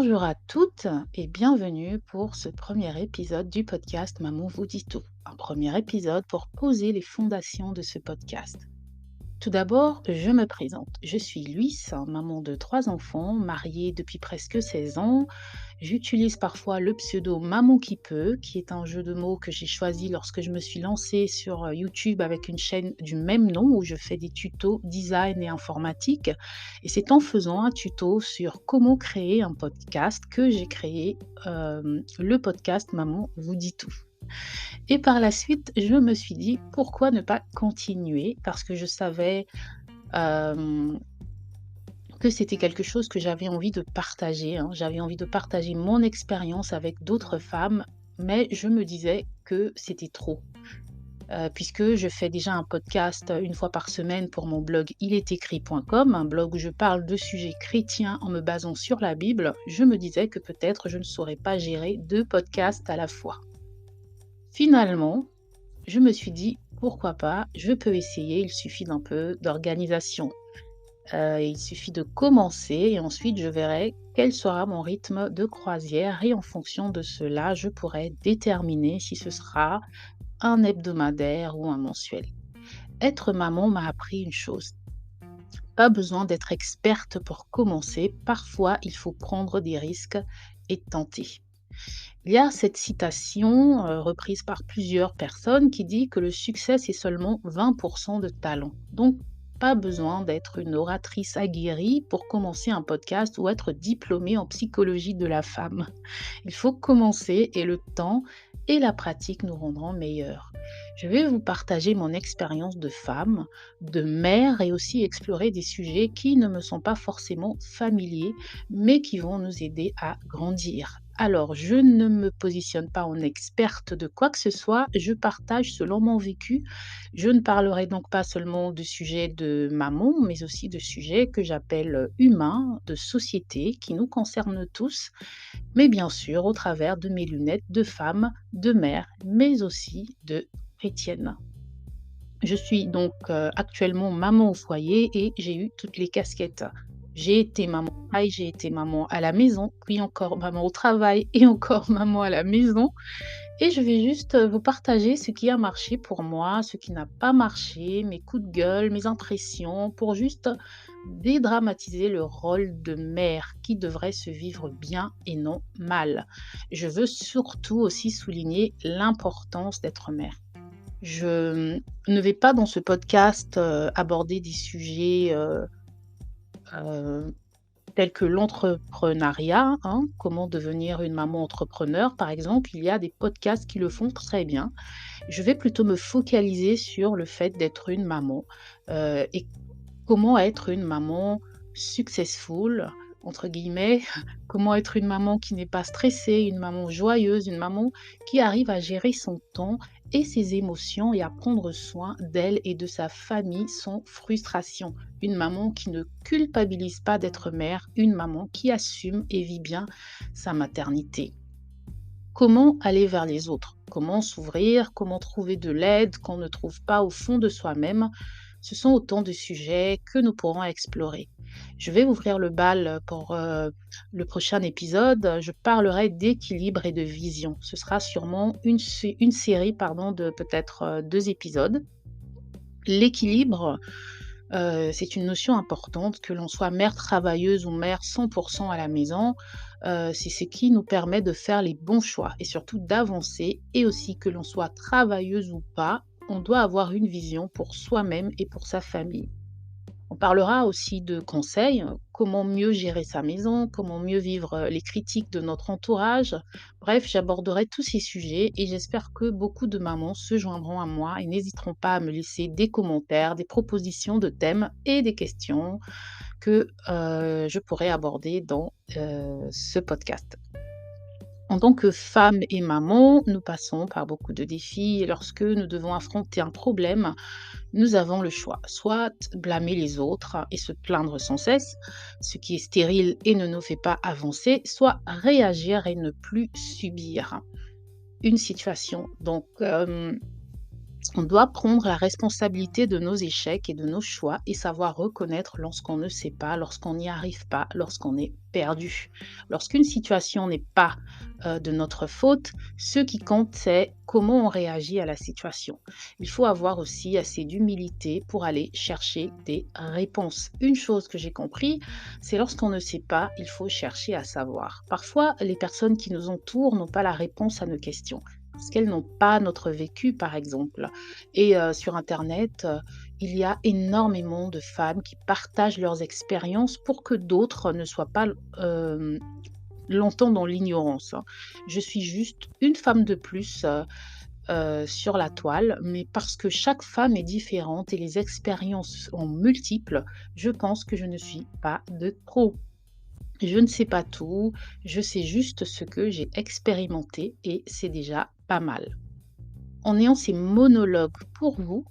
Bonjour à toutes et bienvenue pour ce premier épisode du podcast Maman vous dit tout. Un premier épisode pour poser les fondations de ce podcast. Tout d'abord, je me présente. Je suis Luce, maman de 3 enfants, mariée depuis presque 16 ans. J'utilise parfois le pseudo Maman qui peut, qui est un jeu de mots que j'ai choisi lorsque je me suis lancée sur YouTube avec une chaîne du même nom où je fais des tutos design et informatique. Et c'est en faisant un tuto sur comment créer un podcast que j'ai créé le podcast Maman vous dit tout. Et par la suite, je me suis dit: «Pourquoi ne pas continuer?» parce que je savais, hem, que c'était quelque chose que j'avais envie de partager, hein. J'avais envie de partager mon expérience avec d'autres femmes, mais je me disais que c'était trop. Puisque je fais déjà un podcast, 1 fois par semaine pour mon blog ilestécrit.com, un blog où je parle de sujets chrétiens en me basant sur la Bible, je me disais que peut-être je ne saurais pas gérer 2 podcasts à la fois. Finalement, je me suis dit: «Pourquoi pas? Je peux essayer, il suffit d'un peu d'organisation». Il suffit de commencer et ensuite je verrai quel sera mon rythme de croisière et en fonction de cela, je pourrai déterminer si ce sera un hebdomadaire ou un mensuel. Être maman m'a appris une chose: pas besoin d'être experte pour commencer, parfois il faut prendre des risques et tenter. Il y a cette citation, reprise par plusieurs personnes qui dit que le succès, c'est seulement 20 de talent. Donc, pas besoin d'être une oratrice aguerrie pour commencer un podcast ou être diplômée en psychologie de la femme. Il faut commencer et le temps et la pratique nous rendront meilleurs. Je vais vous partager mon expérience de femme, de mère et aussi explorer des sujets qui ne me sont pas forcément familiers, mais qui vont nous aider à grandir. Alors, je ne me positionne pas en experte de quoi que ce soit, je partage selon mon vécu. Je ne parlerai donc pas seulement de sujets de maman, mais aussi de sujets que j'appelle humains, de société, qui nous concernent tous, mais bien sûr au travers de mes lunettes de femme, de mère, mais aussi de chrétienne. Je suis donc actuellement maman au foyer et j'ai eu toutes les casquettes. J'ai été maman au travail, j'ai été maman à la maison, puis encore maman au travail et encore maman à la maison. Et je vais juste vous partager ce qui a marché pour moi, ce qui n'a pas marché, mes coups de gueule, mes impressions, pour juste dédramatiser le rôle de mère qui devrait se vivre bien et non mal. Je veux surtout aussi souligner l'importance d'être mère. Je ne vais pas dans ce podcast aborder des sujets heu, tels que l'entrepreneuriat, hein, comment devenir une maman entrepreneur par exemple. Il y a des podcasts qui le font très bien. Je vais plutôt me focaliser sur le fait d'être une maman, et comment être une maman «successful» entre guillemets, comment être une maman qui n'est pas stressée, une maman joyeuse, une maman qui arrive à gérer son temps et ses émotions et à prendre soin d'elle et de sa famille sans frustration. Une maman qui ne culpabilise pas d'être mère, une maman qui assume et vit bien sa maternité. Comment aller vers les autres? Comment s'ouvrir? Comment trouver de l'aide qu'on ne trouve pas au fond de soi-même? Ce sont autant de sujets que nous pourrons explorer. Je vais ouvrir le bal pour le prochain épisode. Je parlerai d'équilibre et de vision. Ce sera sûrement une série pardon, de peut-être 2 épisodes. L'équilibre, c'est une notion importante, que l'on soit mère travailleuse ou mère 100 à la maison, c'est ce qui nous permet de faire les bons choix et surtout d'avancer, et aussi que l'on soit travailleuse ou pas, on doit avoir une vision pour soi-même et pour sa famille. On parlera aussi de conseils, comment mieux gérer sa maison, comment mieux vivre les critiques de notre entourage. Bref, j'aborderai tous ces sujets et j'espère que beaucoup de mamans se joindront à moi et n'hésiteront pas à me laisser des commentaires, des propositions de thèmes et des questions que je pourrai aborder dans ce podcast. En tant que femme et maman, nous passons par beaucoup de défis et lorsque nous devons affronter un problème, nous avons le choix, soit blâmer les autres et se plaindre sans cesse, ce qui est stérile et ne nous fait pas avancer, soit réagir et ne plus subir une situation. Donc, On doit prendre la responsabilité de nos échecs et de nos choix et savoir reconnaître lorsqu'on ne sait pas, lorsqu'on n'y arrive pas, lorsqu'on est perdu. Lorsqu'une situation n'est pas de notre faute, ce qui compte, c'est comment on réagit à la situation. Il faut avoir aussi assez d'humilité pour aller chercher des réponses. Une chose que j'ai compris, c'est lorsqu'on ne sait pas, il faut chercher à savoir. Parfois, les personnes qui nous entourent n'ont pas la réponse à nos questions parce qu'elles n'ont pas notre vécu, par exemple. Et sur internet, il y a énormément de femmes qui partagent leurs expériences pour que d'autres ne soient pas longtemps dans l'ignorance, hein. Je suis juste une femme de plus, sur la toile, mais parce que chaque femme est différente et les expériences sont multiples, je pense que je ne suis pas de trop. Je ne sais pas tout, je sais juste ce que j'ai expérimenté et c'est déjà pas mal. En ayant ces monologues pour vous,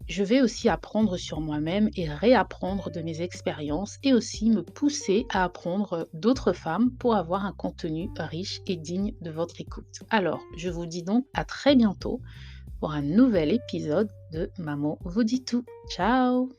je vais aussi apprendre sur moi-même et réapprendre de mes expériences et aussi me pousser à apprendre d'autres femmes pour avoir un contenu riche et digne de votre écoute. Alors, je vous dis donc à très bientôt pour un nouvel épisode de Maman vous dit tout. Ciao!